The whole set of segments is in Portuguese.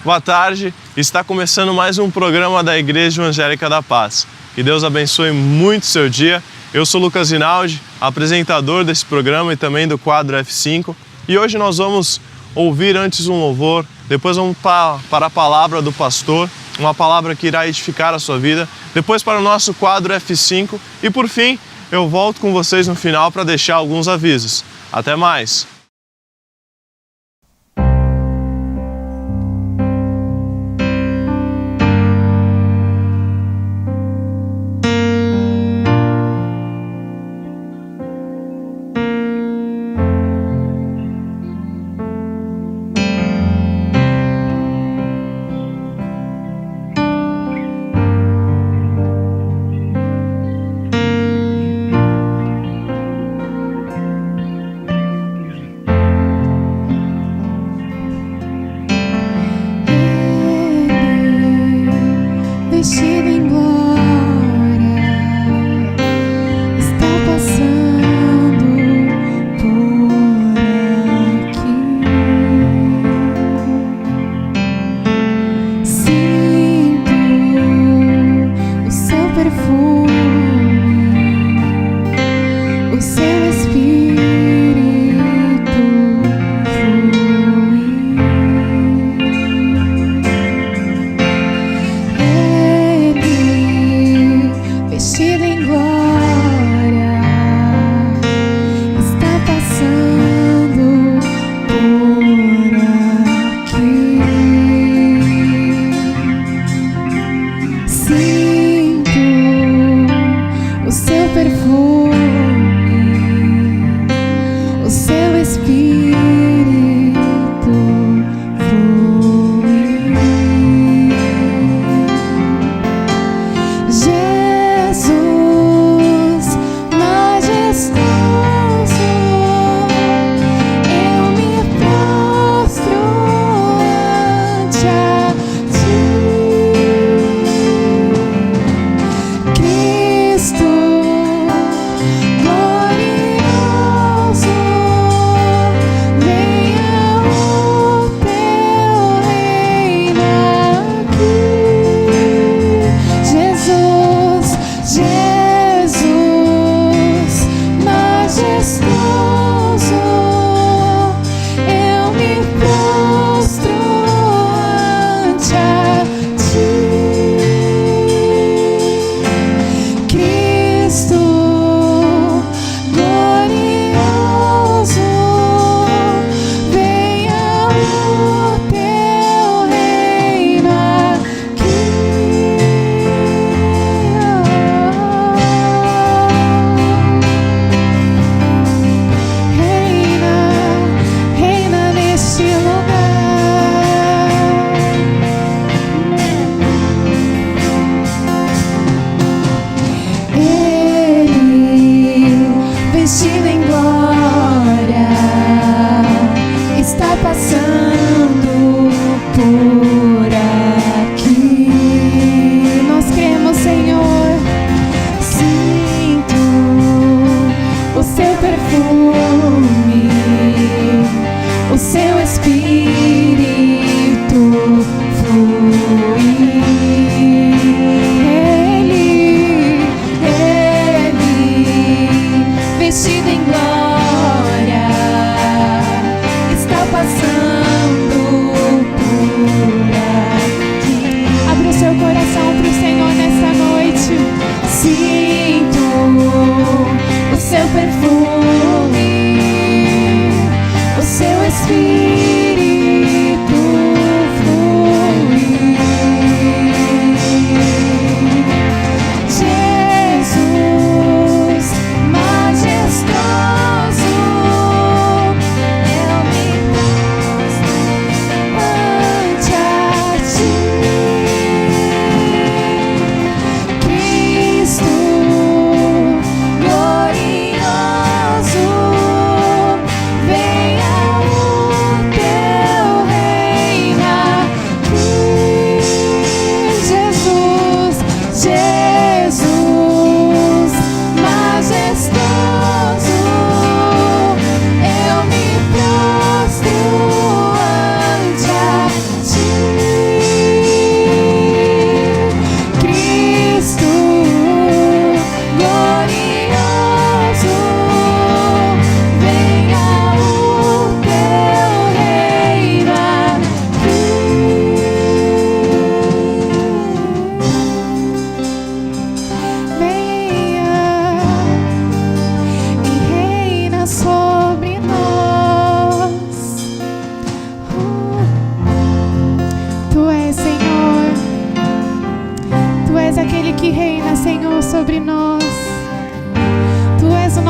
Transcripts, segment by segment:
Boa tarde, está começando mais um programa da Igreja Evangélica da Paz. Que Deus abençoe muito o seu dia. Eu sou Lucas Rinaldi, apresentador desse programa e também do quadro F5. E hoje nós vamos ouvir antes um louvor, depois vamos para a palavra do pastor, uma palavra que irá edificar a sua vida, depois para o nosso quadro F5 e por fim eu volto com vocês no final para deixar alguns avisos. Até mais! Vestido em glória, está passando por aqui. Sinto o seu perfume, o seu espírito fluir. Vestido em glória, está passando por aqui. Sinto o seu perfume, o seu espírito fluir. Jesus majestoso, eu me prostro ante a ti. Cristo,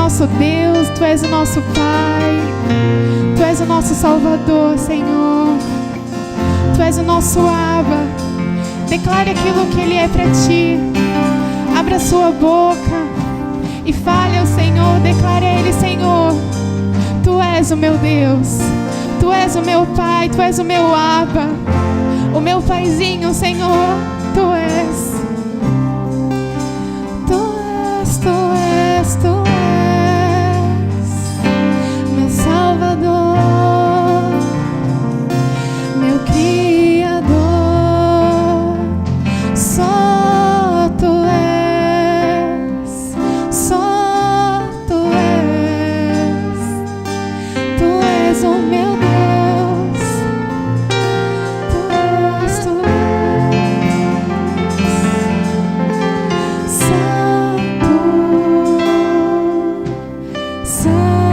nosso Deus, Tu és o nosso Pai, Tu és o nosso Salvador, Senhor. Tu és o nosso Abba. Declare aquilo que Ele é para ti. Abra sua boca e fale ao Senhor, declare a Ele: Senhor, Tu és o meu Deus, Tu és o meu Pai, Tu és o meu Abba, o meu Paizinho, Senhor, Tu és. Tu és, Tu és, Tu és meu Salvador, meu Criador. Só Tu és, só Tu és. Tu és o meu Deus, Tu és, Tu és. Santo, Santo,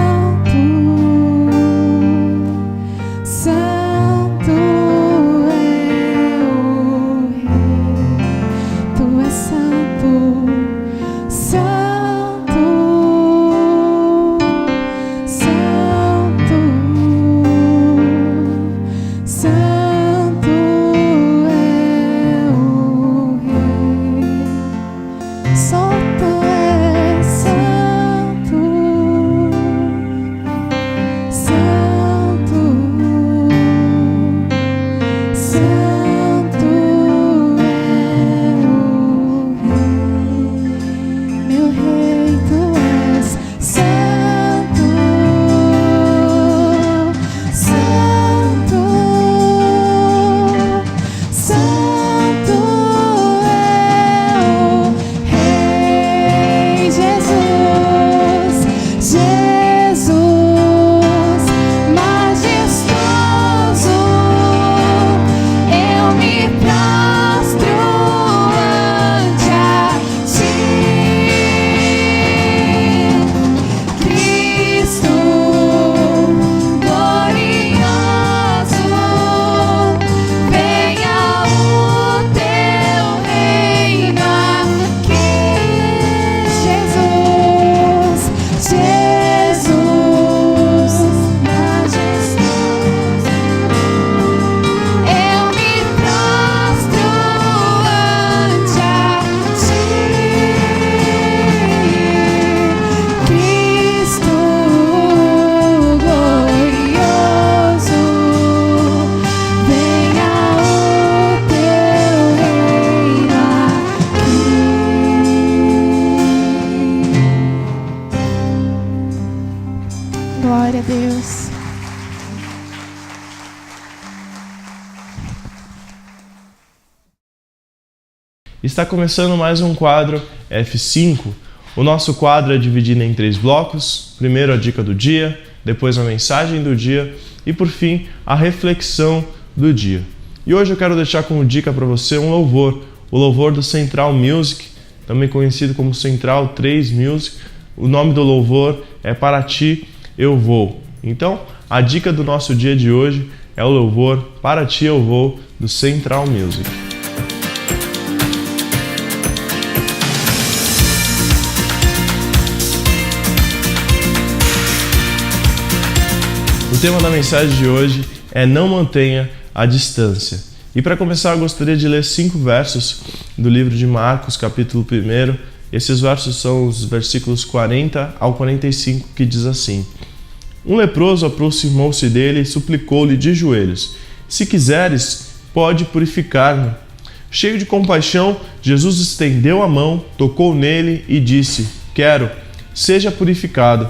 Santo é o Rei. Tu és santo, Santo, Santo, Santo é o Rei. Só Tu és santo, Santo, Santo é o Rei. Meu Rei, Tu és santo, Santo, Santo é o Rei. Jesus, Jesus, majestoso, eu me prostro ante a Ti. Cristo glorioso, venha o Teu reino aqui. Jesus, Jesus, majestoso, eu me prostro ante a Ti. Cristo glorioso, venha o Teu reino aqui. Glória a Deus. Está começando mais um quadro F5. O nosso quadro é dividido em 3 blocos. Primeiro a dica do dia, depois a mensagem do dia e por fim a reflexão do dia. E hoje eu quero deixar como dica para você um louvor, o louvor do Central Music, também conhecido como Central 3 Music. O nome do louvor é Para Ti Eu Vou. Então, a dica do nosso dia de hoje é o louvor Para Ti Eu Vou do Central Music. O tema da mensagem de hoje é Não Mantenha a Distância. E para começar, eu gostaria de ler 5 versos do livro de Marcos, capítulo 1. Esses versos são os versículos 40 ao 45, que diz assim: Um leproso aproximou-se dele e suplicou-lhe de joelhos: Se quiseres, pode purificar-me. Cheio de compaixão, Jesus estendeu a mão, tocou nele e disse: Quero, seja purificado.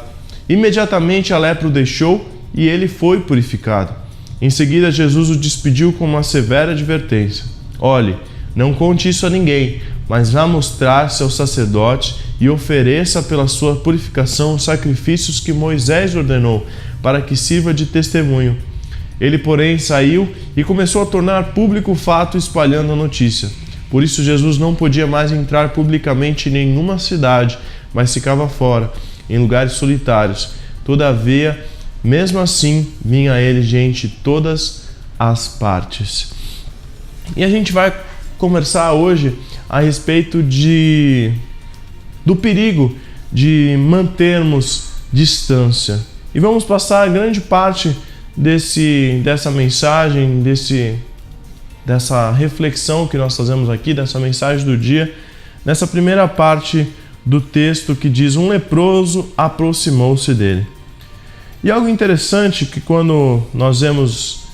Imediatamente a lepra o deixou e ele foi purificado. Em seguida, Jesus o despediu com uma severa advertência: Olhe, não conte isso a ninguém, mas vá mostrar-se ao sacerdote e ofereça pela sua purificação os sacrifícios que Moisés ordenou, para que sirva de testemunho. Ele, porém, saiu e começou a tornar público o fato, espalhando a notícia. Por isso, Jesus não podia mais entrar publicamente em nenhuma cidade, mas ficava fora, em lugares solitários. Todavia, mesmo assim, vinha a ele gente de todas as partes. E a gente vai conversar hoje a respeito do perigo de mantermos distância. E vamos passar grande parte dessa mensagem, dessa reflexão que nós fazemos aqui, dessa mensagem do dia, nessa primeira parte do texto que diz: um leproso aproximou-se dele. E algo interessante que quando nós vemos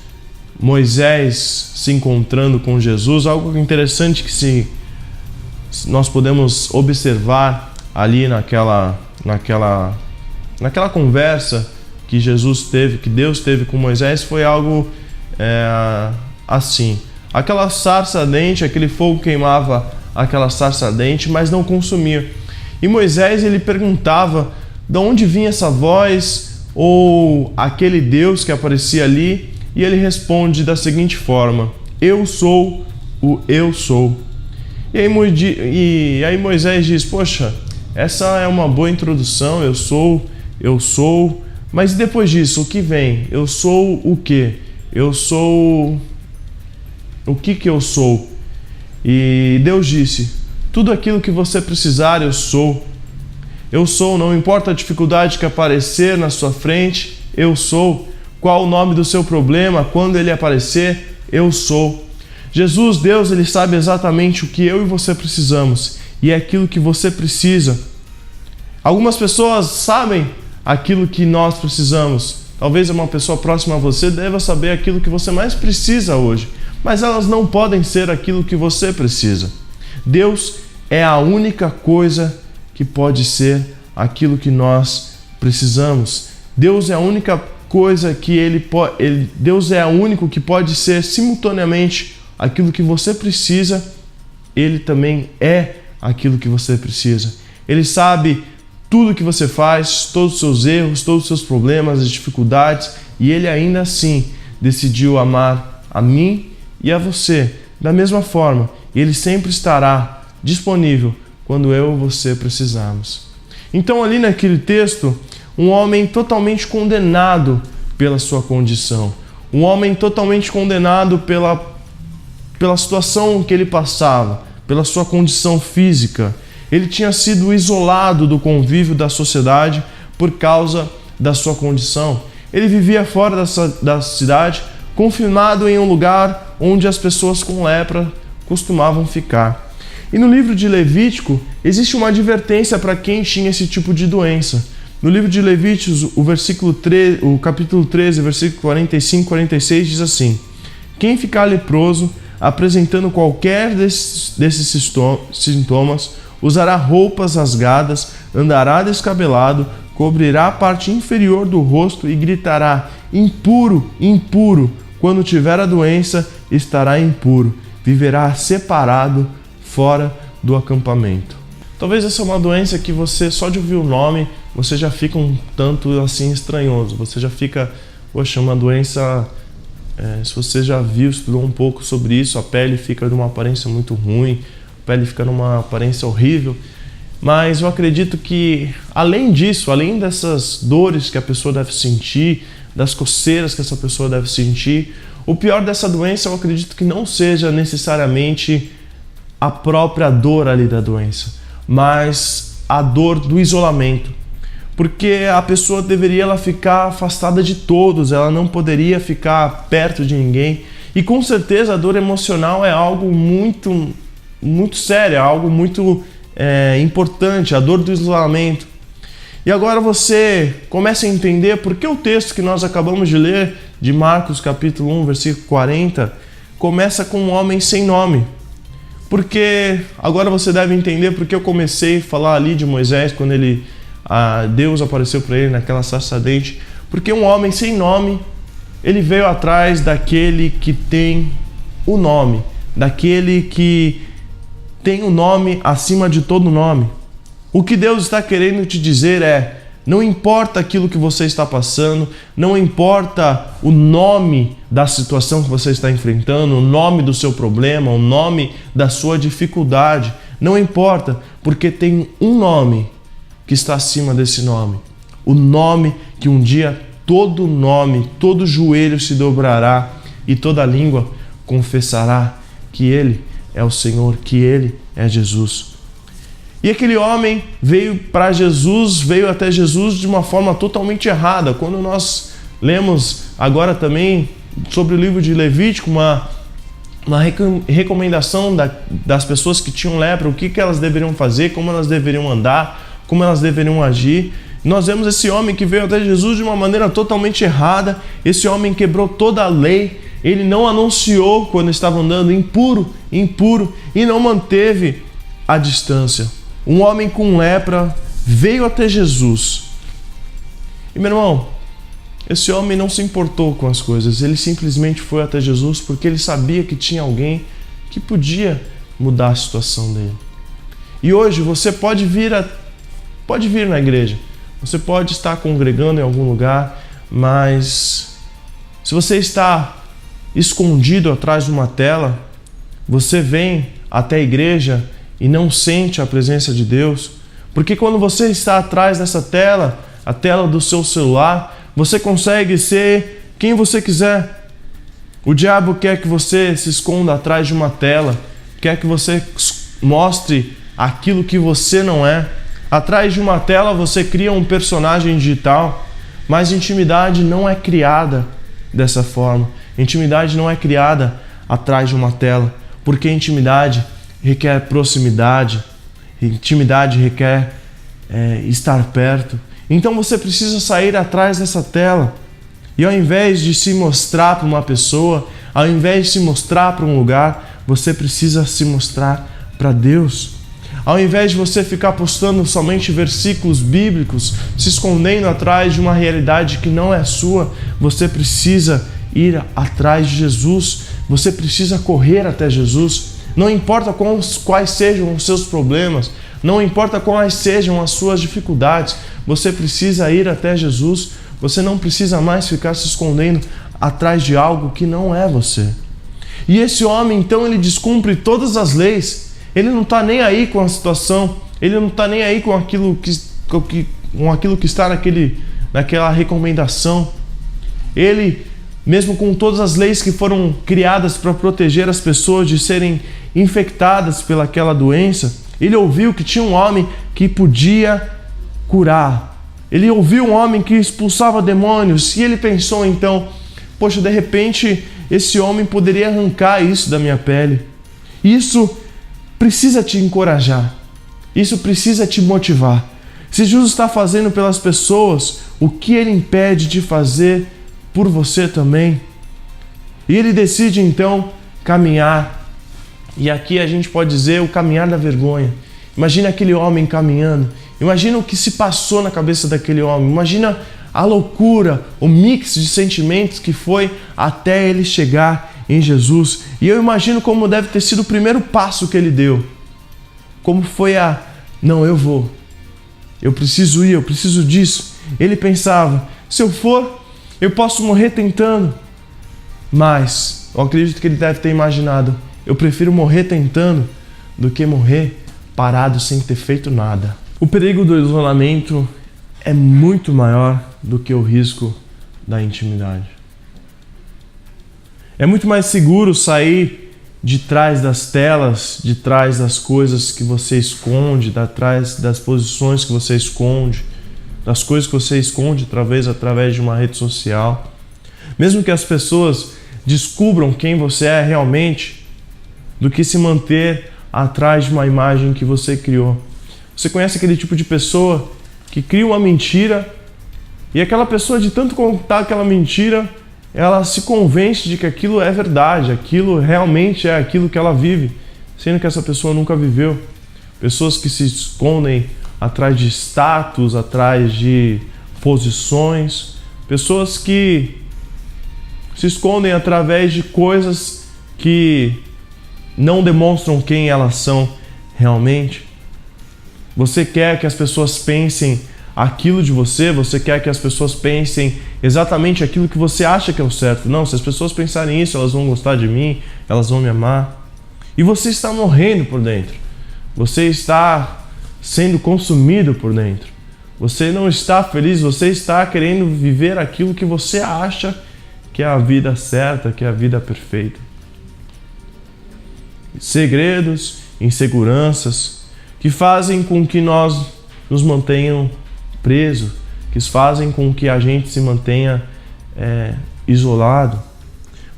Moisés se encontrando com Jesus, algo interessante que nós podemos observar ali naquela conversa que Deus teve com Moisés, foi algo assim. Aquela sarça ardente, aquele fogo queimava aquela sarça ardente, mas não consumia. E Moisés, ele perguntava de onde vinha essa voz, ou aquele Deus que aparecia ali, e ele responde da seguinte forma: eu sou o eu sou. E aí Moisés diz: poxa, essa é uma boa introdução, eu sou, mas depois disso, o que vem? Eu sou o quê? Eu sou... O que eu sou? E Deus disse: tudo aquilo que você precisar, eu sou. Eu sou, não importa a dificuldade que aparecer na sua frente, eu sou. Qual o nome do seu problema, quando ele aparecer, eu sou. Jesus, Deus, ele sabe exatamente o que eu e você precisamos, e é aquilo que você precisa. Algumas pessoas sabem aquilo que nós precisamos. Talvez uma pessoa próxima a você deva saber aquilo que você mais precisa hoje, mas elas não podem ser aquilo que você precisa. Deus é a única coisa que pode ser aquilo que nós precisamos. Deus é a única coisa que Deus é o único que pode ser simultaneamente aquilo que você precisa. Ele também é aquilo que você precisa. Ele sabe tudo que você faz, todos os seus erros, todos os seus problemas, as dificuldades, e ele ainda assim decidiu amar a mim e a você da mesma forma. Ele sempre estará disponível quando eu e você precisarmos. Então, ali naquele texto, um homem totalmente condenado pela sua condição, um homem totalmente condenado pela situação que ele passava, pela sua condição física. Ele tinha sido isolado do convívio da sociedade por causa da sua condição. Ele vivia fora da cidade, confinado em um lugar onde as pessoas com lepra costumavam ficar. E no livro de Levítico, existe uma advertência para quem tinha esse tipo de doença. No livro de Levíticos, o capítulo 13, versículo 45 e 46 diz assim: quem ficar leproso, apresentando qualquer desses sintomas, usará roupas rasgadas, andará descabelado, cobrirá a parte inferior do rosto e gritará: impuro, impuro. Quando tiver a doença, estará impuro, viverá separado fora do acampamento. Talvez essa é uma doença que você, só de ouvir o nome, você já fica um tanto assim estranhoso. Você já fica, poxa, uma doença... se você já viu, estudou um pouco sobre isso, a pele fica de uma aparência muito ruim, a pele fica numa aparência horrível. Mas eu acredito que, além disso, além dessas dores que a pessoa deve sentir, das coceiras que essa pessoa deve sentir, o pior dessa doença eu acredito que não seja necessariamente a própria dor ali da doença, mas a dor do isolamento. Porque a pessoa deveria ficar afastada de todos, ela não poderia ficar perto de ninguém. E com certeza a dor emocional é algo muito, muito sério, é algo muito importante, a dor do isolamento. E agora você começa a entender por que o texto que nós acabamos de ler, de Marcos capítulo 1, versículo 40, começa com um homem sem nome. Porque agora você deve entender porque eu comecei a falar ali de Moisés, quando Deus apareceu para ele naquela sarça ardente. Porque um homem sem nome, ele veio atrás daquele que tem o nome, daquele que tem o nome acima de todo nome. O que Deus está querendo te dizer é: não importa aquilo que você está passando, não importa o nome da situação que você está enfrentando, o nome do seu problema, o nome da sua dificuldade, não importa, porque tem um nome que está acima desse nome. O nome que um dia todo joelho se dobrará e toda língua confessará que Ele é o Senhor, que Ele é Jesus. E aquele homem veio até Jesus de uma forma totalmente errada. Quando nós lemos agora também sobre o livro de Levítico, uma recomendação das pessoas que tinham lepra, o que elas deveriam fazer, como elas deveriam andar, como elas deveriam agir. Nós vemos esse homem que veio até Jesus de uma maneira totalmente errada. Esse homem quebrou toda a lei. Ele não anunciou quando estava andando impuro, e não manteve a distância. Um homem com lepra veio até Jesus. E meu irmão, esse homem não se importou com as coisas. Ele simplesmente foi até Jesus porque ele sabia que tinha alguém que podia mudar a situação dele. E hoje você pode vir na igreja. Você pode estar congregando em algum lugar, mas se você está escondido atrás de uma tela, você vem até a igreja e não sente a presença de Deus, porque quando você está atrás dessa tela, a tela do seu celular, você consegue ser quem você quiser. O diabo quer que você se esconda atrás de uma tela, quer que você mostre aquilo que você não é. Atrás de uma tela você cria um personagem digital, mas intimidade não é criada dessa forma. Intimidade não é criada atrás de uma tela, porque intimidade requer proximidade, intimidade requer estar perto. Então você precisa sair atrás dessa tela e ao invés de se mostrar para uma pessoa, ao invés de se mostrar para um lugar, você precisa se mostrar para Deus. Ao invés de você ficar postando somente versículos bíblicos, se escondendo atrás de uma realidade que não é sua, você precisa ir atrás de Jesus, você precisa correr até Jesus. Não importa quais sejam os seus problemas, não importa quais sejam as suas dificuldades, você precisa ir até Jesus. Você não precisa mais ficar se escondendo atrás de algo que não é você. E esse homem, então, ele descumpre todas as leis. Ele não está nem aí com a situação, ele não está nem aí com aquilo que está naquela recomendação. Ele, mesmo com todas as leis que foram criadas para proteger as pessoas de serem infectadas pelaquela doença, ele ouviu que tinha um homem que podia curar. Ele ouviu um homem que expulsava demônios e ele pensou então, poxa, de repente esse homem poderia arrancar isso da minha pele. Isso precisa te encorajar, isso precisa te motivar. Se Jesus está fazendo pelas pessoas, o que ele impede de fazer por você também? E ele decide então caminhar. E aqui a gente pode dizer o caminhar da vergonha. Imagina aquele homem caminhando. Imagina o que se passou na cabeça daquele homem. Imagina a loucura, o mix de sentimentos que foi até ele chegar em Jesus. E eu imagino como deve ter sido o primeiro passo que ele deu. Como foi não, eu vou. Eu preciso ir, eu preciso disso. Ele pensava, se eu for, eu posso morrer tentando. Mas eu acredito que ele deve ter imaginado, eu prefiro morrer tentando do que morrer parado sem ter feito nada. O perigo do isolamento é muito maior do que o risco da intimidade. É muito mais seguro sair de trás das telas, de trás das coisas que você esconde, de trás das posições que você esconde, das coisas que você esconde através de uma rede social. Mesmo que as pessoas descubram quem você é realmente, do que se manter atrás de uma imagem que você criou. Você conhece aquele tipo de pessoa que cria uma mentira e aquela pessoa, de tanto contar aquela mentira, ela se convence de que aquilo é verdade, aquilo realmente é aquilo que ela vive, sendo que essa pessoa nunca viveu. Pessoas que se escondem atrás de status, atrás de posições, pessoas que se escondem através de coisas que não demonstram quem elas são realmente. Você quer que as pessoas pensem aquilo de você, você quer que as pessoas pensem exatamente aquilo que você acha que é o certo. Não, se as pessoas pensarem isso, elas vão gostar de mim, elas vão me amar. E você está morrendo por dentro. Você está sendo consumido por dentro. Você não está feliz, você está querendo viver aquilo que você acha que é a vida certa, que é a vida perfeita. Segredos, inseguranças, que fazem com que nós nos mantenham presos, que fazem com que a gente se mantenha isolado.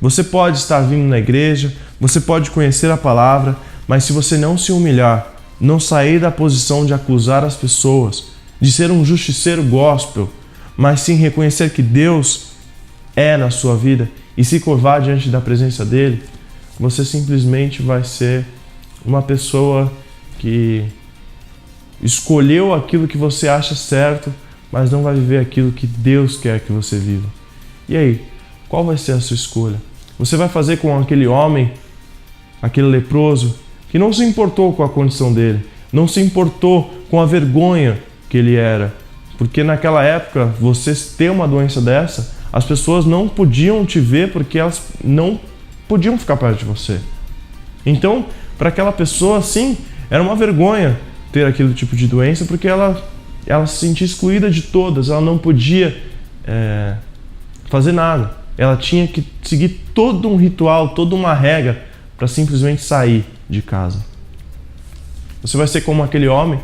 Você pode estar vindo na igreja, você pode conhecer a palavra, mas se você não se humilhar, não sair da posição de acusar as pessoas, de ser um justiceiro gospel, mas sim reconhecer que Deus é na sua vida e se curvar diante da presença dele, você simplesmente vai ser uma pessoa que escolheu aquilo que você acha certo, mas não vai viver aquilo que Deus quer que você viva. E aí, qual vai ser a sua escolha? Você vai fazer com aquele homem, aquele leproso, que não se importou com a condição dele, não se importou com a vergonha que ele era. Porque naquela época, você ter uma doença dessa, as pessoas não podiam te ver porque elas não podiam ficar perto de você. Então, para aquela pessoa, sim, era uma vergonha ter aquele tipo de doença, porque ela se sentia excluída de todas, ela não podia fazer nada. Ela tinha que seguir todo um ritual, toda uma regra para simplesmente sair de casa. Você vai ser como aquele homem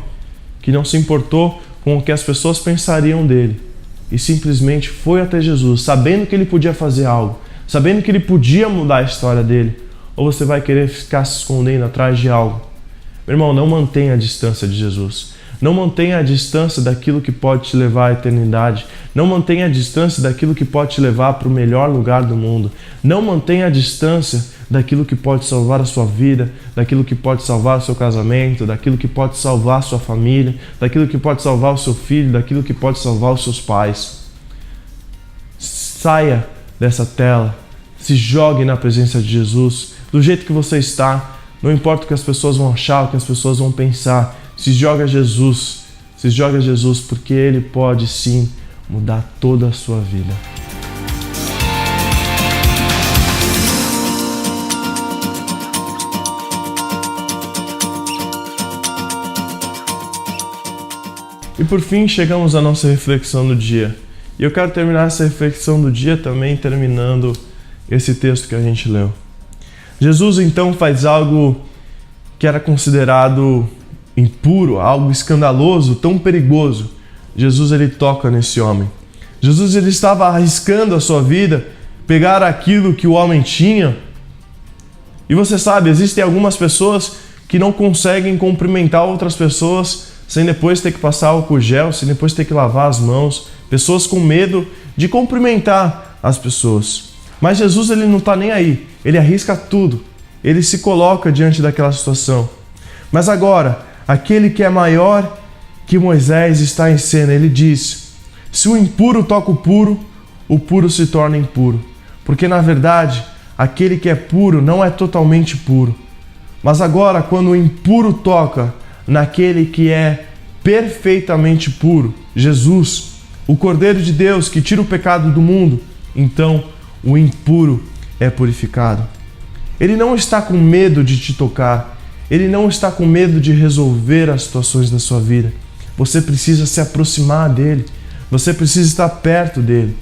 que não se importou com o que as pessoas pensariam dele e simplesmente foi até Jesus, sabendo que ele podia fazer algo, sabendo que ele podia mudar a história dele. Ou você vai querer ficar se escondendo atrás de algo? Meu irmão, não mantenha a distância de Jesus. Não mantenha a distância daquilo que pode te levar à eternidade. Não mantenha a distância daquilo que pode te levar para o melhor lugar do mundo. Não mantenha a distância daquilo que pode salvar a sua vida, daquilo que pode salvar o seu casamento, daquilo que pode salvar a sua família, daquilo que pode salvar o seu filho, daquilo que pode salvar os seus pais. Saia dessa tela, se jogue na presença de Jesus, do jeito que você está. Não importa o que as pessoas vão achar, o que as pessoas vão pensar. Se joga a Jesus, porque Ele pode sim mudar toda a sua vida. E por fim, chegamos à nossa reflexão do dia. E eu quero terminar essa reflexão do dia também terminando esse texto que a gente leu. Jesus então faz algo que era considerado impuro, algo escandaloso, tão perigoso. Jesus ele toca nesse homem. Jesus ele estava arriscando a sua vida, pegar aquilo que o homem tinha. E você sabe, existem algumas pessoas que não conseguem cumprimentar outras pessoas sem depois ter que passar álcool gel, sem depois ter que lavar as mãos. Pessoas com medo de cumprimentar as pessoas. Mas Jesus ele não está nem aí. Ele arrisca tudo. Ele se coloca diante daquela situação. Mas agora, aquele que é maior que Moisés está em cena. Ele diz: se o impuro toca o puro se torna impuro. Porque na verdade, aquele que é puro não é totalmente puro. Mas agora, quando o impuro toca naquele que é perfeitamente puro, Jesus, o Cordeiro de Deus que tira o pecado do mundo, então o impuro é purificado. Ele não está com medo de te tocar. Ele não está com medo de resolver as situações da sua vida. Você precisa se aproximar dele. Você precisa estar perto dele.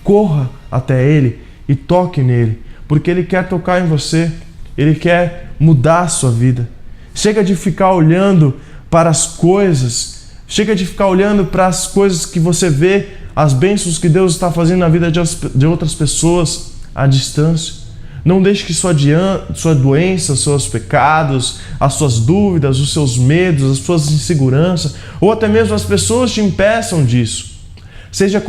Corra até ele e toque nele, porque ele quer tocar em você. Ele quer mudar a sua vida. Chega de ficar olhando para as coisas. Chega de ficar olhando para as coisas que você vê, as bênçãos que Deus está fazendo na vida de outras pessoas à distância. Não deixe que sua doença, seus pecados, as suas dúvidas, os seus medos, as suas inseguranças, ou até mesmo as pessoas te impeçam disso. Seja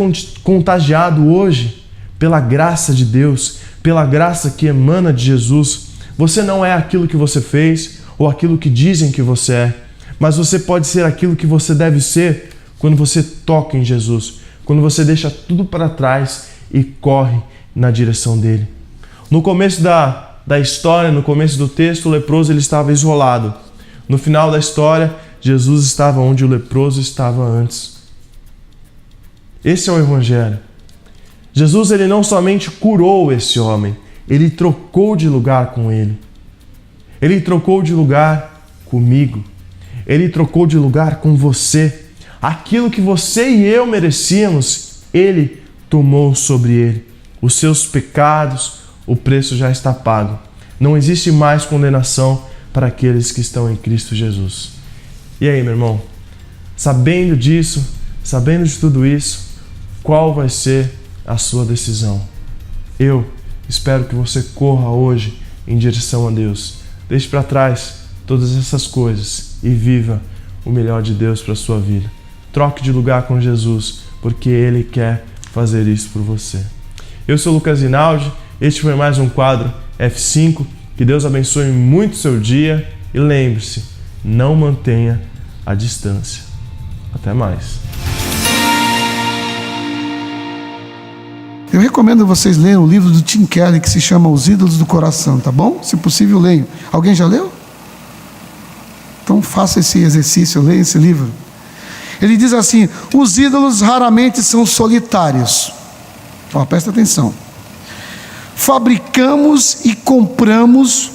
contagiado hoje pela graça de Deus, pela graça que emana de Jesus. Você não é aquilo que você fez ou aquilo que dizem que você é, mas você pode ser aquilo que você deve ser quando você toca em Jesus, quando você deixa tudo para trás e corre na direção dele. No começo da história, no começo do texto, o leproso ele estava isolado. No final da história, Jesus estava onde o leproso estava antes. Esse é o Evangelho. Jesus ele não somente curou esse homem, ele trocou de lugar com ele. Ele trocou de lugar comigo. Ele trocou de lugar com você. Aquilo que você e eu merecíamos, ele tomou sobre ele. Os seus pecados, o preço já está pago. Não existe mais condenação para aqueles que estão em Cristo Jesus. E aí, meu irmão? Sabendo disso, sabendo de tudo isso, qual vai ser a sua decisão? Eu espero que você corra hoje em direção a Deus. Deixe para trás todas essas coisas e viva o melhor de Deus para a sua vida. Troque de lugar com Jesus, porque Ele quer fazer isso por você. Eu sou o Lucas Rinaldi, este foi mais um quadro F5. Que Deus abençoe muito o seu dia e lembre-se, não mantenha a distância. Até mais. Eu recomendo vocês lerem o livro do Tim Keller que se chama Os Ídolos do Coração, tá bom? Se possível, leiam. Alguém já leu? Então faça esse exercício, leia esse livro. Ele diz assim: os ídolos raramente são solitários. Ó, presta atenção. Fabricamos e compramos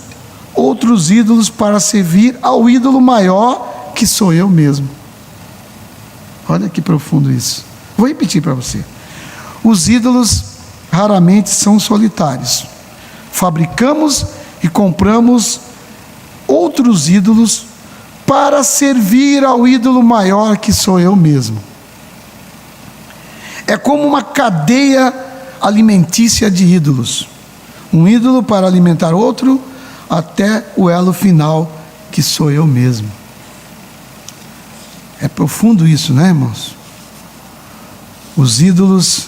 outros ídolos para servir ao ídolo maior que sou eu mesmo. Olha que profundo isso. Vou repetir para você. Os ídolos raramente são solitários. Fabricamos e compramos outros ídolos para servir ao ídolo maior que sou eu mesmo. É como uma cadeia alimentícia de ídolos. Um ídolo para alimentar outro, até o elo final, que sou eu mesmo. É profundo isso, né, irmãos? Os ídolos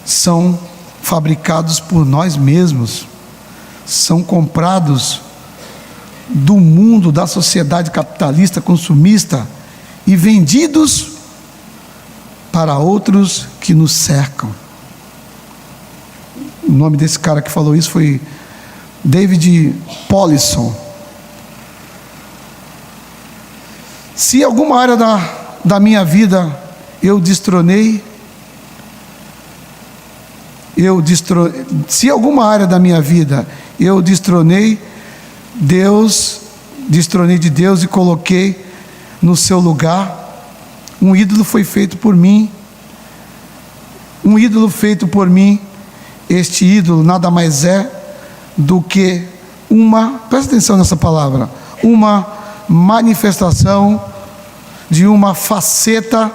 são fabricados por nós mesmos, são comprados do mundo, da sociedade capitalista, consumista, e vendidos para outros que nos cercam. O nome desse cara que falou isso foi David Powlison. Se alguma área da minha vida eu destronei, se alguma área da minha vida eu destronei de Deus e coloquei no seu lugar, um ídolo foi feito por mim. Um ídolo feito por mim. Este ídolo nada mais é do que presta atenção nessa palavra, uma manifestação de uma faceta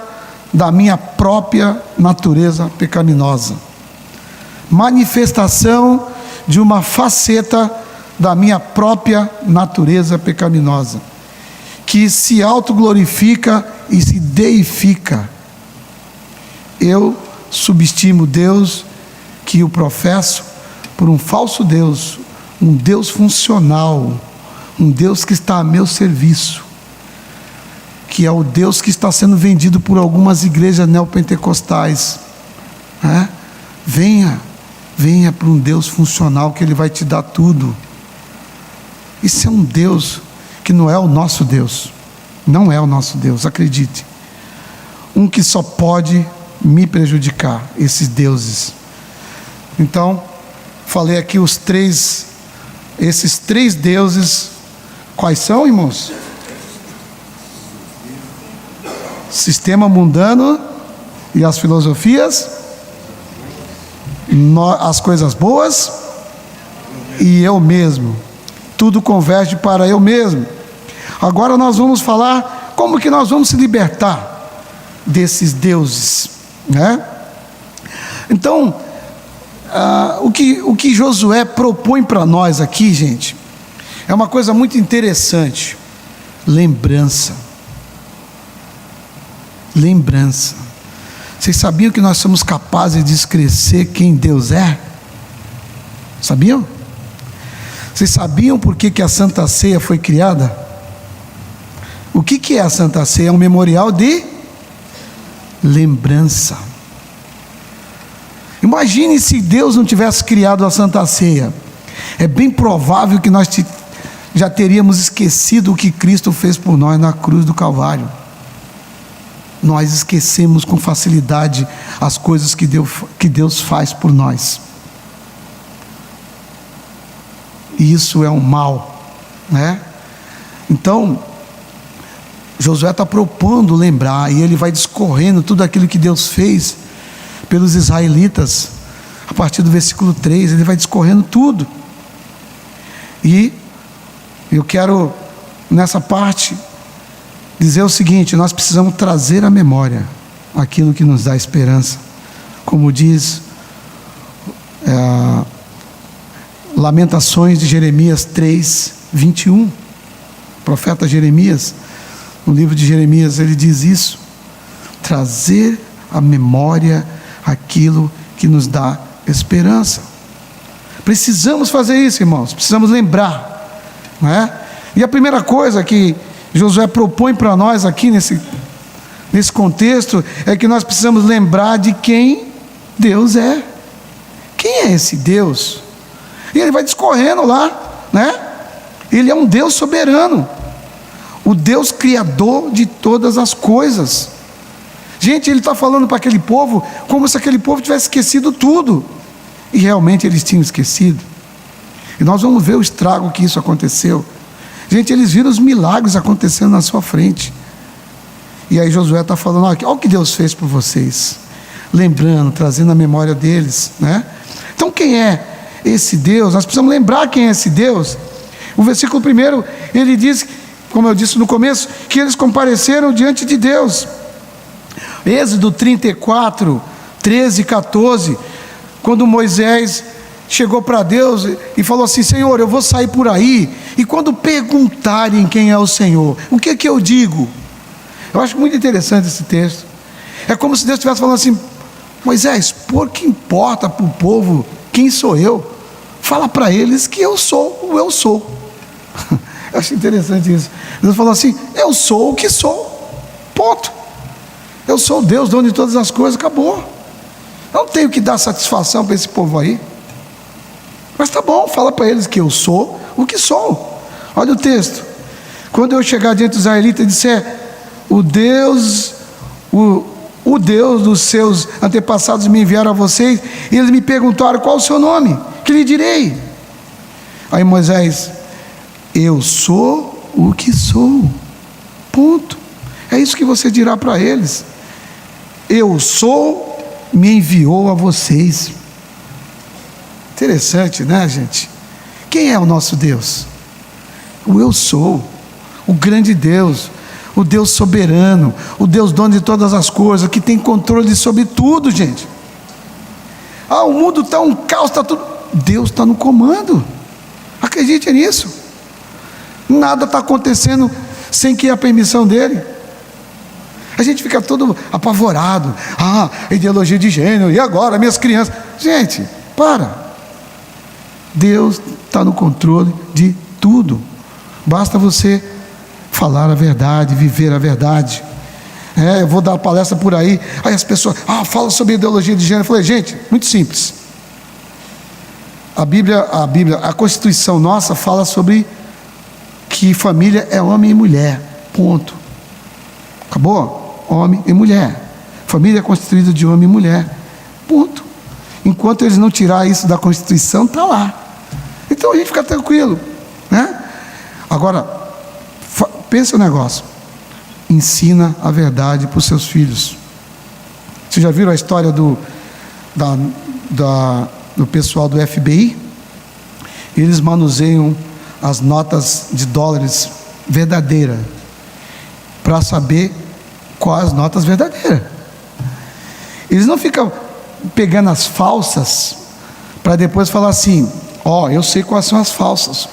da minha própria natureza pecaminosa. Manifestação de uma faceta da minha própria natureza pecaminosa, que se autoglorifica e se deifica. Eu subestimo Deus, que o professo, por um falso Deus, um Deus funcional, um Deus que está a meu serviço, que é o Deus que está sendo vendido por algumas igrejas neopentecostais. Venha para um Deus funcional, que Ele vai te dar tudo. Isso é um Deus que não é o nosso Deus. Não é o nosso Deus, acredite. Um que só pode me prejudicar, esses deuses. Então, falei aqui esses três deuses. Quais são, irmãos? Sistema mundano e as filosofias, as coisas boas e eu mesmo. Tudo converge para eu mesmo. Agora nós vamos falar como que nós vamos se libertar desses deuses, né? Então, o que Josué propõe para nós aqui, gente, é uma coisa muito interessante. Lembrança. Vocês sabiam que nós somos capazes de esquecer quem Deus é? Sabiam? Vocês sabiam por que a Santa Ceia foi criada? O que é a Santa Ceia? É um memorial de lembrança. Imagine se Deus não tivesse criado a Santa Ceia. É bem provável que nós já teríamos esquecido o que Cristo fez por nós na cruz do Calvário. Nós esquecemos com facilidade as coisas que Deus faz por nós. E isso é um mal, né? Então, Josué está propondo lembrar, e ele vai discorrendo tudo aquilo que Deus fez pelos israelitas. A partir do versículo 3, ele vai discorrendo tudo. E eu quero, nessa parte, dizer o seguinte: nós precisamos trazer à memória aquilo que nos dá esperança, como diz Lamentações de Jeremias 3:21. O profeta Jeremias, no livro de Jeremias, ele diz isso: trazer à memória aquilo que nos dá esperança. Precisamos fazer isso, irmãos, precisamos lembrar, não é? E a primeira coisa que Josué propõe para nós aqui nesse contexto é que nós precisamos lembrar de quem Deus é. Quem é esse Deus? E ele vai discorrendo lá, né? Ele é um Deus soberano, o Deus criador de todas as coisas. Gente, ele está falando para aquele povo como se aquele povo tivesse esquecido tudo, e realmente eles tinham esquecido. E nós vamos ver o estrago que isso aconteceu. Gente, eles viram os milagres acontecendo na sua frente. E aí Josué está falando: olha o que Deus fez por vocês, lembrando, trazendo a memória deles, né? Então quem é esse Deus? Nós precisamos lembrar quem é esse Deus. O versículo 1, ele diz, como eu disse no começo, que eles compareceram diante de Deus. Êxodo 34, 13 e 14, quando Moisés chegou para Deus e falou assim: Senhor, eu vou sair por aí, e quando perguntarem quem é o Senhor, o que é que eu digo? Eu acho muito interessante esse texto. É como se Deus estivesse falando assim: Moisés, por que importa para o povo quem sou eu? Fala para eles que eu sou o eu sou. Eu acho interessante isso. Deus falou assim: eu sou o que sou, ponto. Eu sou o Deus, dono de todas as coisas, acabou. Eu não tenho que dar satisfação para esse povo aí. Mas tá bom, fala para eles que eu sou o que sou. Olha o texto: quando eu chegar diante dos israelitas e disser: o Deus dos seus antepassados me enviaram a vocês, e eles me perguntaram qual o seu nome, que lhe direi? Aí Moisés: eu sou o que sou, ponto. É isso que você dirá para eles: eu sou, me enviou a vocês. Interessante, né, gente? Quem é o nosso Deus? O eu sou, o grande Deus, o Deus soberano, o Deus dono de todas as coisas, que tem controle sobre tudo, gente. O mundo está um caos, está tudo. Deus está no comando, acredite nisso. Nada está acontecendo sem que a permissão dele. A gente fica todo apavorado: ideologia de gênero, e agora minhas crianças? Gente, para. Deus está no controle de tudo. Basta você falar a verdade, viver a verdade. Eu vou dar palestra por aí as pessoas falam sobre ideologia de gênero. Eu falei: gente, muito simples. A Bíblia, a Constituição nossa fala sobre que família é homem e mulher, ponto. Acabou? Homem e mulher. Família é constituída de homem e mulher, ponto. Enquanto eles não tirar isso da Constituição, está lá. Então a gente fica tranquilo, né? Agora, pensa o negócio: ensina a verdade para os seus filhos. Vocês já viram a história do pessoal do FBI? Eles manuseiam as notas de dólares verdadeiras para saber quais as notas verdadeiras. Eles não ficam pegando as falsas para depois falar assim: eu sei quais são as falsas.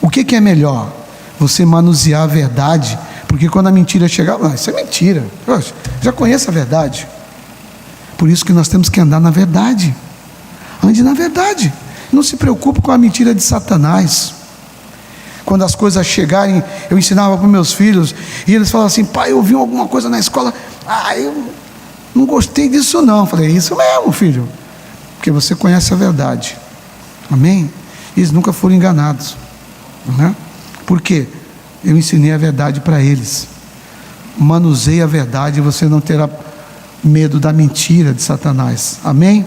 O que é melhor? Você manusear a verdade, porque quando a mentira chegar, isso é mentira, já conheço a verdade. Por isso que nós temos que andar na verdade. Ande na verdade, não se preocupe com a mentira de Satanás. Quando as coisas chegarem, eu ensinava para os meus filhos, e eles falavam assim: pai, eu ouvi alguma coisa na escola, eu não gostei disso não. Eu falei: isso mesmo, filho, porque você conhece a verdade. Amém? Eles nunca foram enganados, né? Por quê? Eu ensinei a verdade para eles. Manuseie a verdade e você não terá medo da mentira de Satanás. Amém?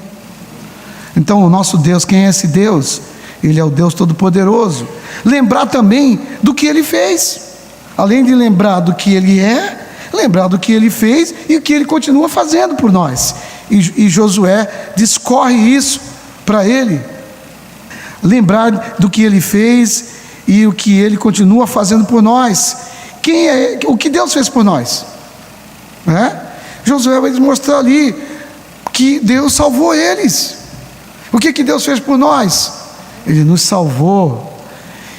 Então o nosso Deus, quem é esse Deus? Ele é o Deus Todo-Poderoso. Lembrar também do que Ele fez. Além de lembrar do que Ele é, lembrar do que Ele fez e o que Ele continua fazendo por nós. E Josué discorre isso para ele. Lembrar do que Ele fez e o que Ele continua fazendo por nós. o que Deus fez por nós. Josué vai mostrar ali que Deus salvou eles. O que Deus fez por nós? Ele nos salvou,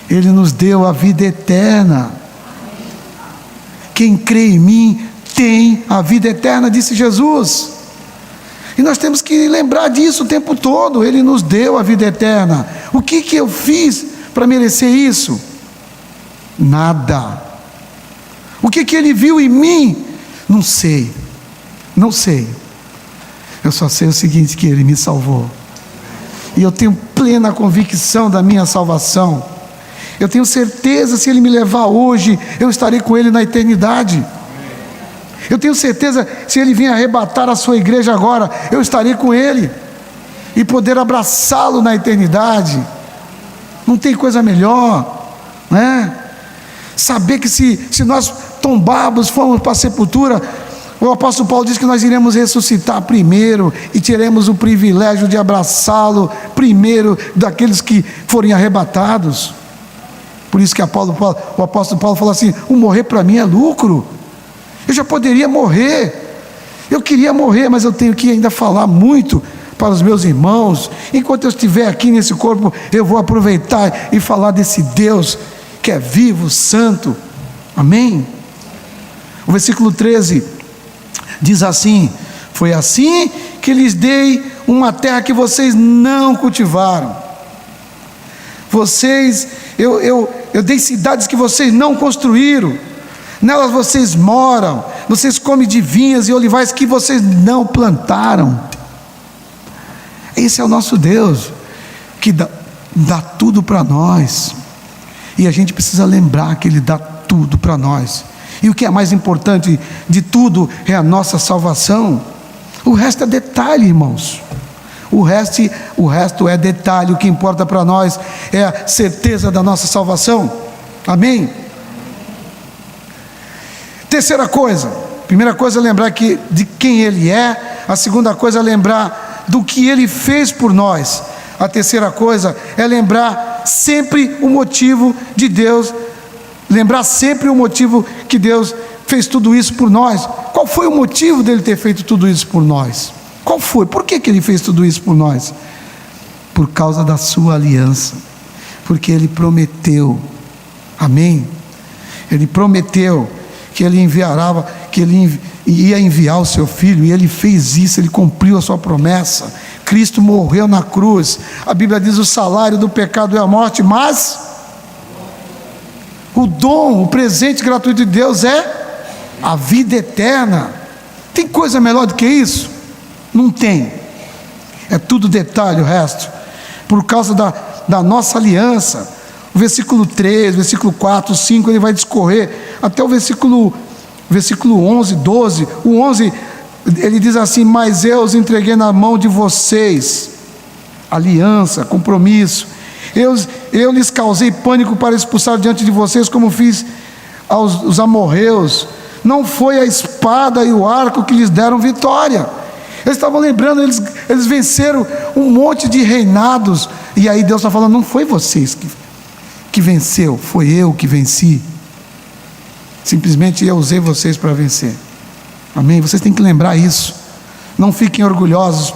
Ele nos deu a vida eterna. Quem crê em mim tem a vida eterna, disse Jesus. E nós temos que lembrar disso o tempo todo. Ele nos deu a vida eterna. O que eu fiz para merecer isso? Nada. O que Ele viu em mim? Não sei. Eu só sei o seguinte, que Ele me salvou. E eu tenho plena convicção da minha salvação. Eu tenho certeza, se Ele me levar hoje, eu estarei com Ele na eternidade. Eu tenho certeza, se Ele vir arrebatar a sua igreja agora, eu estarei com Ele e poder abraçá-lo na eternidade. Não tem coisa melhor, né? Saber que se nós tombarmos, formos para a sepultura, o apóstolo Paulo diz que nós iremos ressuscitar primeiro e teremos o privilégio de abraçá-lo primeiro daqueles que forem arrebatados. Por isso que o apóstolo Paulo fala assim: o morrer para mim é lucro. Eu já poderia morrer, eu queria morrer, mas eu tenho que ainda falar muito para os meus irmãos. Enquanto eu estiver aqui nesse corpo, eu vou aproveitar e falar desse Deus que é vivo, santo. Amém? O versículo 13 diz assim: foi assim que lhes dei uma terra que vocês não cultivaram. Eu dei cidades que vocês não construíram, nelas vocês moram, vocês comem de vinhas e olivais que vocês não plantaram. Esse é o nosso Deus, que dá tudo para nós, e a gente precisa lembrar que Ele dá tudo para nós. E o que é mais importante de tudo é a nossa salvação. O resto é detalhe, irmãos. O resto é detalhe. O que importa para nós é a certeza da nossa salvação. Amém? Terceira coisa. Primeira coisa é lembrar de quem Ele é. A segunda coisa é lembrar do que Ele fez por nós. A terceira coisa é lembrar sempre o motivo de Deus. Lembrar sempre o motivo que Deus fez tudo isso por nós. Qual foi o motivo dele ter feito tudo isso por nós? Qual foi? Por que Ele fez tudo isso por nós? Por causa da sua aliança. Porque Ele prometeu. Amém? Ele prometeu que Ele ia enviar o seu Filho, e Ele fez isso. Ele cumpriu a sua promessa. Cristo morreu na cruz. A Bíblia diz: o salário do pecado é a morte, mas o dom, o presente gratuito de Deus é a vida eterna. Tem coisa melhor do que isso? Não tem. É tudo detalhe o resto. Por causa da nossa aliança. O versículo 3, versículo 4, 5, ele vai discorrer até o versículo 11, 12. O 11, ele diz assim: mas eu os entreguei na mão de vocês. Aliança, compromisso. Eu lhes causei pânico para expulsar diante de vocês, como fiz aos amorreus. Não foi a espada e o arco que lhes deram vitória. Eles estavam lembrando, eles venceram um monte de reinados. E aí Deus está falando: não foi vocês que venceu, foi eu que venci. Simplesmente eu usei vocês para vencer. Amém? Vocês têm que lembrar isso. Não fiquem orgulhosos.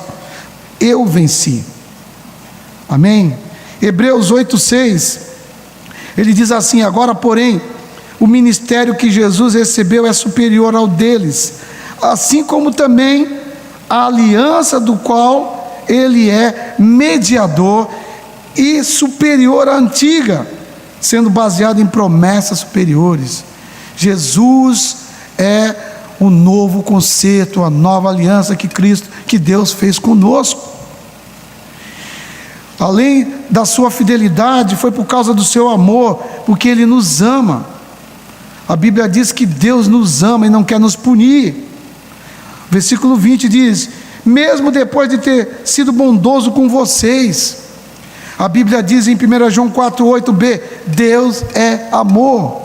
Eu venci. Amém? Hebreus 8:6, ele diz assim: agora porém o ministério que Jesus recebeu é superior ao deles, assim como também a aliança do qual Ele é mediador e superior à antiga, sendo baseado em promessas superiores. Jesus é o novo concerto, a nova aliança que Deus fez conosco. Além da sua fidelidade, foi por causa do seu amor, porque Ele nos ama. A Bíblia diz que Deus nos ama e não quer nos punir. Versículo 20 diz: mesmo depois de ter sido bondoso com vocês. A Bíblia diz em 1 João 4:8b: Deus é amor.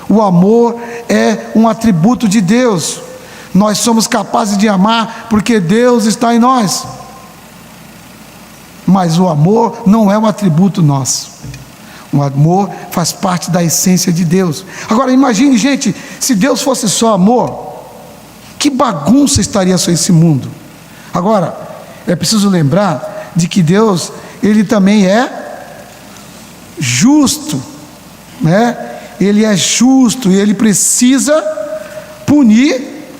O amor é um atributo de Deus. Nós somos capazes de amar porque Deus está em nós. Mas o amor não é um atributo nosso. O amor faz parte da essência de Deus. Agora imagine, gente, se Deus fosse só amor, que bagunça estaria só esse mundo. Agora, é preciso lembrar de que Deus, Ele também é justo, né? Ele é justo e Ele precisa punir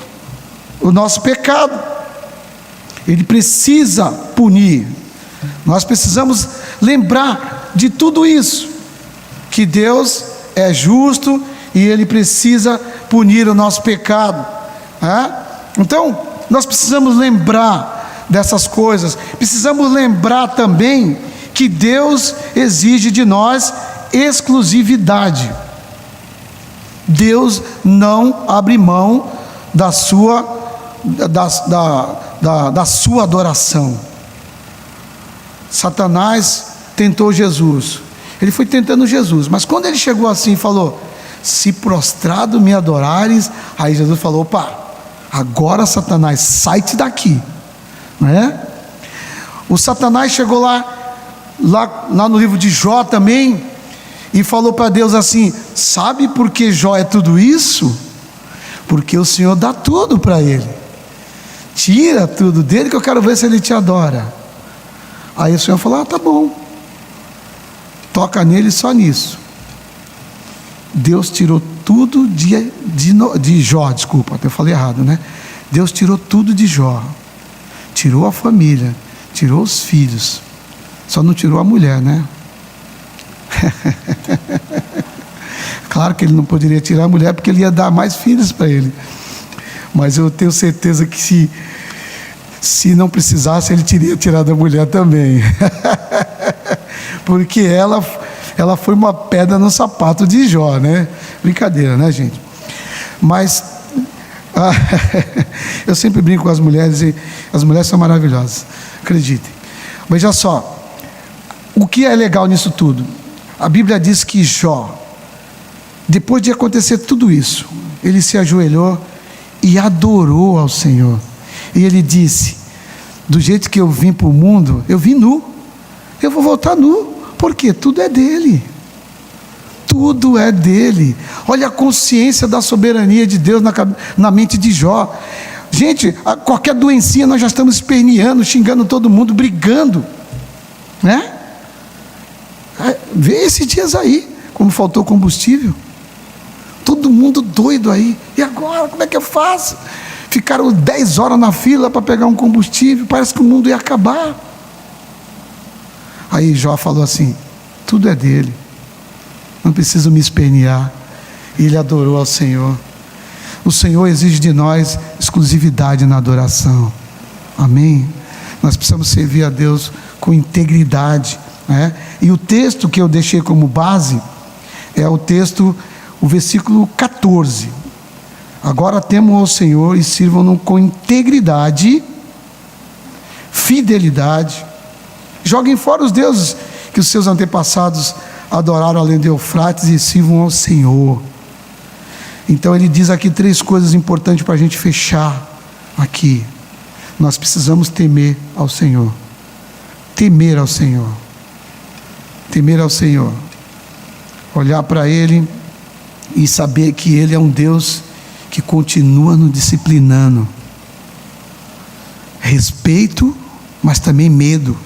o nosso pecado. Ele precisa punir. Nós precisamos lembrar de tudo isso, que Deus é justo e Ele precisa punir o nosso pecado. Então, nós precisamos lembrar dessas coisas. Precisamos lembrar também que Deus exige de nós exclusividade. Deus não abre mão da sua adoração. Satanás tentou Jesus. Ele foi tentando Jesus, mas quando ele chegou assim e falou: se prostrado me adorares, aí Jesus falou: opa, agora Satanás, sai-te daqui, não é? O Satanás chegou lá no livro de Jó também, e falou para Deus assim: sabe por que Jó é tudo isso? Porque o Senhor dá tudo para ele, tira tudo dele que eu quero ver se ele te adora. Aí o Senhor falou: tá bom, toca nele só nisso. Deus tirou tudo de Jó, desculpa, até eu falei errado, né? Deus tirou tudo de Jó, tirou a família, tirou os filhos, só não tirou a mulher, né? Claro que ele não poderia tirar a mulher, porque ele ia dar mais filhos para ele, mas eu tenho certeza que se não precisasse, ele teria tirado a mulher também. Porque ela foi uma pedra no sapato de Jó, né? Brincadeira, né, gente? Mas eu sempre brinco com as mulheres, e as mulheres são maravilhosas, acreditem. Veja só, o que é legal nisso tudo? A Bíblia diz que Jó, depois de acontecer tudo isso, ele se ajoelhou e adorou ao Senhor. E ele disse: do jeito que eu vim para o mundo, eu vim nu, eu vou voltar nu, porque tudo é dele. Tudo é dele. Olha a consciência da soberania de Deus na mente de Jó. Gente, qualquer doencinha nós já estamos esperneando, xingando todo mundo, brigando, né? Vê esses dias aí, como faltou combustível, todo mundo doido aí. E agora, como é que eu faço? Ficaram 10 horas na fila para pegar um combustível, parece que o mundo ia acabar. Aí Jó falou assim: tudo é dele, não preciso me espernear. E ele adorou ao Senhor. O Senhor exige de nós exclusividade na adoração, amém? Nós precisamos servir a Deus com integridade, né? E o texto que eu deixei como base é o texto, o versículo 14. Agora temam ao Senhor e sirvam-no com integridade, fidelidade. Joguem fora os deuses que os seus antepassados adoraram além do Eufrates e sirvam ao Senhor. Então ele diz aqui 3 coisas importantes para a gente fechar aqui. Nós precisamos temer ao Senhor. Temer ao Senhor. Temer ao Senhor. Olhar para Ele e saber que Ele é um Deus que continua nos disciplinando. Respeito, mas também medo.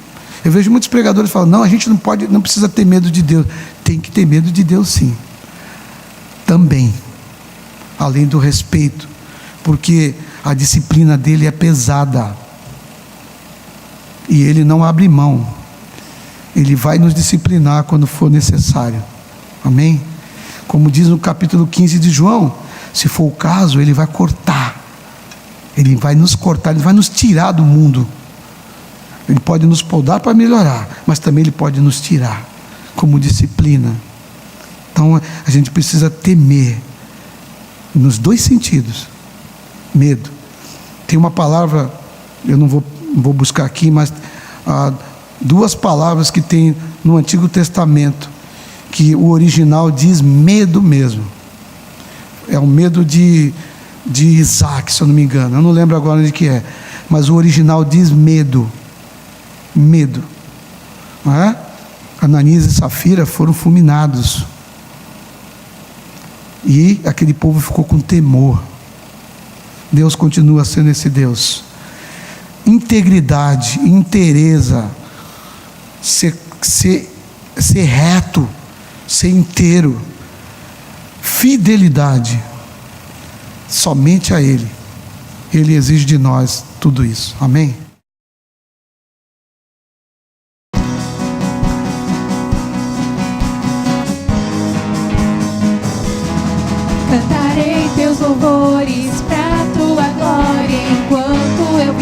Eu vejo muitos pregadores falando: não, a gente não precisa ter medo de Deus. Tem que ter medo de Deus, sim. Também, além do respeito, porque a disciplina dele é pesada e ele não abre mão. Ele vai nos disciplinar quando for necessário, amém? Como diz no capítulo 15 de João, se for o caso, ele vai cortar, ele vai nos cortar, ele vai nos tirar do mundo. Ele pode nos podar para melhorar, mas também ele pode nos tirar como disciplina. Então a gente precisa temer nos 2 sentidos. Medo. Tem uma palavra, eu não vou buscar aqui, mas 2 palavras que tem no Antigo Testamento, que o original diz medo mesmo. É o medo de Isaac, se eu não me engano. Eu não lembro agora de que é, mas o original diz medo. Medo, não é? Ananias e Safira foram fulminados. E aquele povo ficou com temor. Deus continua sendo esse Deus. Integridade, inteireza, ser reto, ser inteiro, fidelidade, somente a Ele. Ele exige de nós tudo isso. Amém? Cantarei teus louvores pra tua glória. Enquanto eu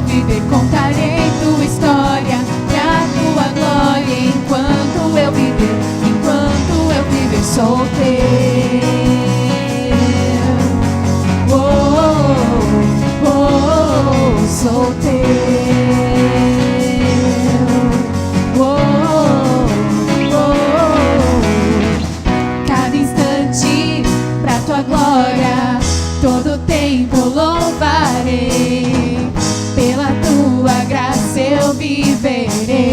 viver, contarei tua história pra tua glória. Enquanto eu viver, sou teu. Sou teu. Cada instante pra tua glória, todo tempo louvarei. Pela tua graça eu viverei.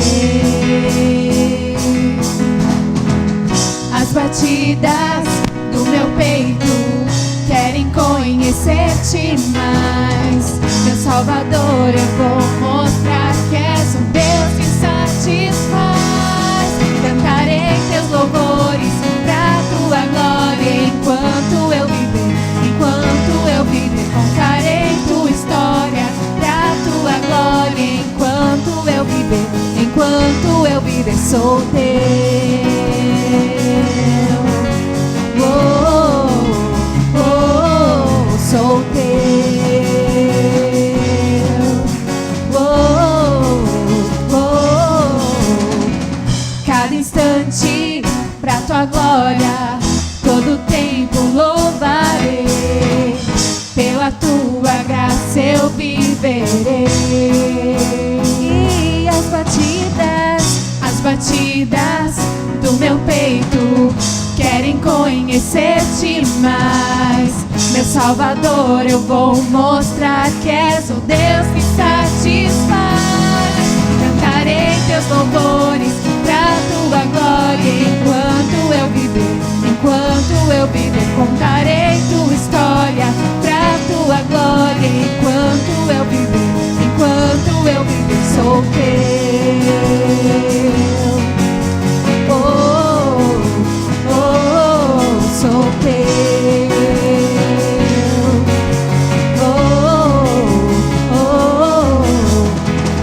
As batidas do meu peito querem conhecer-te mais. Meu Salvador, eu vou mostrar que és um Deus que satisfaz. Cantarei teus louvores pra tua glória. Enquanto eu viver, contarei tua história pra tua glória. Enquanto eu viver, sou teu. Sou teu. Cada instante pra tua glória, todo tempo louvarei. Pela tua graça eu viverei. E as batidas do meu peito querem conhecer-te mais. Meu Salvador, eu vou mostrar que és o Deus que satisfaz. Cantarei teus louvores pra tua glória. Enquanto eu viver, contarei tua história pra tua glória. Enquanto eu viver, sou teu. Sou teu.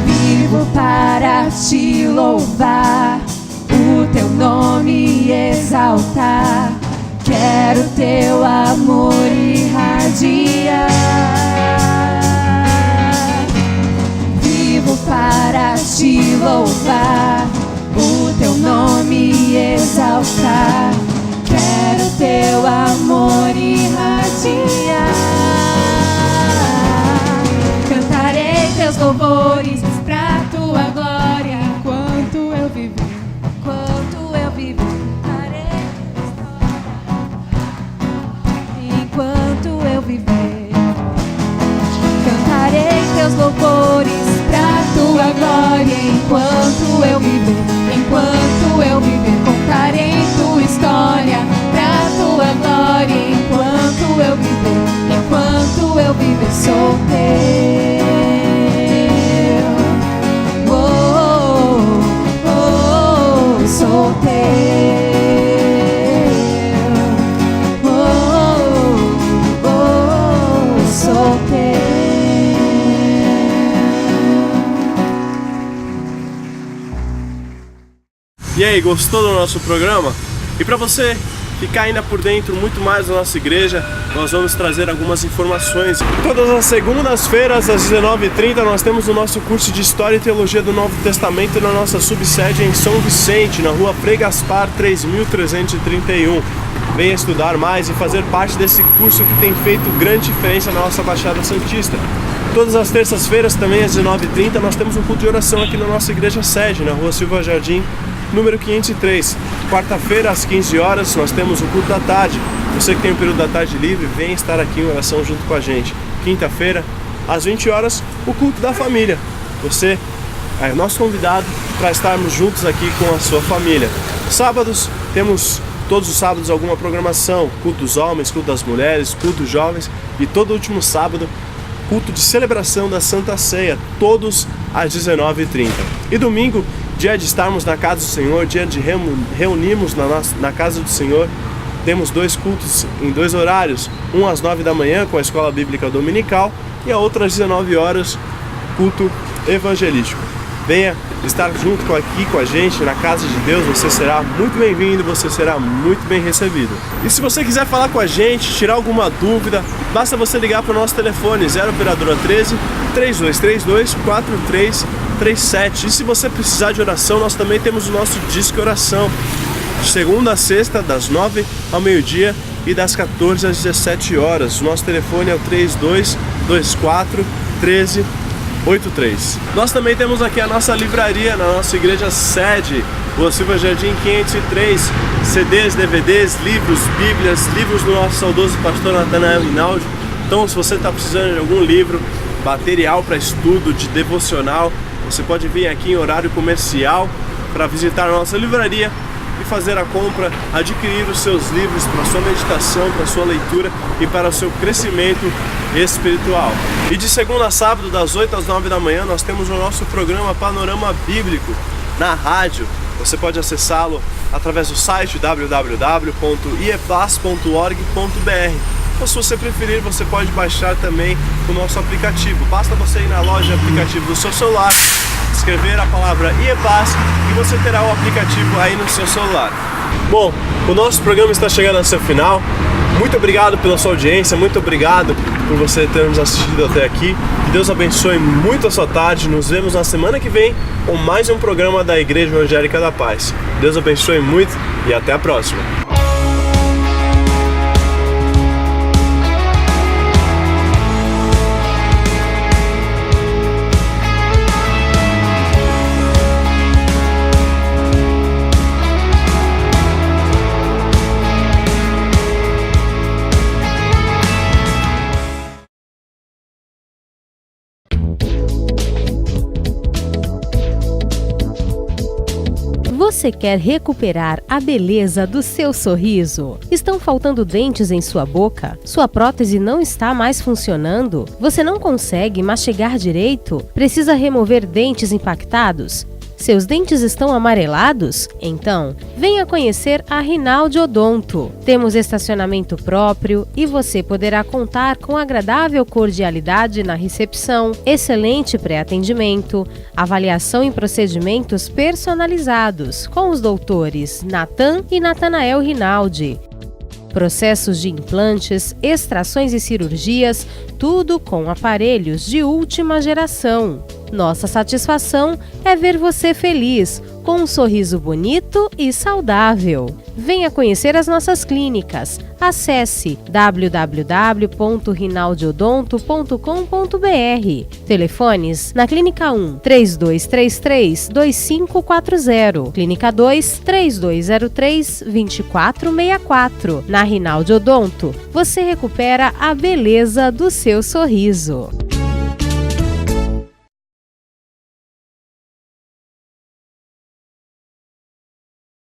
Vivo para te louvar, o teu nome exaltar. Quero teu amor irradiar. Vivo para te louvar, o teu nome exaltar. Quero teu amor irradiar. Cantarei teus louvores pra tua glória. Enquanto eu viver, cantarei enquanto eu viver. Cantarei teus louvores pra tua glória. Enquanto eu viver, contarei tua história pra tua glória. Enquanto eu viver, sou teu. Sou teu. Sou teu. E aí, gostou do nosso programa? E para você ficar ainda por dentro muito mais da nossa igreja, nós vamos trazer algumas informações. Todas as segundas-feiras, às 19h30, nós temos o nosso curso de História e Teologia do Novo Testamento na nossa subsede em São Vicente, na rua Frei Gaspar 3331. Venha estudar mais e fazer parte desse curso que tem feito grande diferença na nossa Baixada Santista. Todas as terças-feiras, também às 19h30, nós temos um culto de oração aqui na nossa igreja sede, na rua Silva Jardim, número 503. Quarta-feira, às 15 horas, nós temos o culto da tarde. Você que tem o período da tarde livre, vem estar aqui em oração junto com a gente. Quinta-feira, às 20 horas, o culto da família. Você é o nosso convidado para estarmos juntos aqui com a sua família. Sábados, temos todos os sábados alguma programação, culto dos homens, culto das mulheres, culto dos jovens, e todo último sábado, culto de celebração da Santa Ceia, todos às 19h30. E domingo, dia de estarmos na casa do Senhor, dia de reunirmos na casa do Senhor. Temos 2 cultos em 2 horários, um às 9 da manhã com a Escola Bíblica Dominical e a outra às 19 horas, culto evangelístico. Venha estar junto aqui com a gente na casa de Deus, você será muito bem-vindo, você será muito bem recebido. E se você quiser falar com a gente, tirar alguma dúvida, basta você ligar para o nosso telefone 0 operadora 13 3232 4337. E se você precisar de oração, nós também temos o nosso Disque Oração, de segunda a sexta, das 9 ao meio-dia e das 14 às 17 horas. O nosso telefone é o 3224 1383. Nós também temos aqui a nossa livraria na nossa igreja sede, Rua Silva Jardim 503, CDs, DVDs, livros, bíblias, livros do nosso saudoso pastor Natanael Rinaldi. Então, se você está precisando de algum livro, material para estudo, de devocional, você pode vir aqui em horário comercial para visitar a nossa livraria e fazer a compra, adquirir os seus livros para sua meditação, para sua leitura e para o seu crescimento espiritual. E de segunda a sábado, das 8 às 9 da manhã, nós temos o nosso programa Panorama Bíblico na rádio. Você pode acessá-lo através do site www.ieplas.org.br. Ou se você preferir, você pode baixar também o nosso aplicativo. Basta você ir na loja de aplicativo do seu celular, escrever a palavra IEPAS e você terá o aplicativo aí no seu celular. Bom, o nosso programa está chegando ao seu final. Muito obrigado pela sua audiência, muito obrigado por você ter nos assistido até aqui. Que Deus abençoe muito a sua tarde. Nos vemos na semana que vem com mais um programa da Igreja Evangélica da Paz. Deus abençoe muito e até a próxima. Você quer recuperar a beleza do seu sorriso? Estão faltando dentes em sua boca? Sua prótese não está mais funcionando? Você não consegue mastigar direito? Precisa remover dentes impactados? Seus dentes estão amarelados? Então, venha conhecer a Rinaldi Odonto. Temos estacionamento próprio e você poderá contar com agradável cordialidade na recepção, excelente pré-atendimento, avaliação em procedimentos personalizados com os doutores Natan e Natanael Rinaldi. Processos de implantes, extrações e cirurgias, tudo com aparelhos de última geração. Nossa satisfação é ver você feliz, com um sorriso bonito e saudável. Venha conhecer as nossas clínicas. Acesse www.rinaldiodonto.com.br. Telefones na Clínica 1 3233 2540, Clínica 2 3203 2464. Na Rinaldi Odonto, você recupera a beleza do seu sorriso.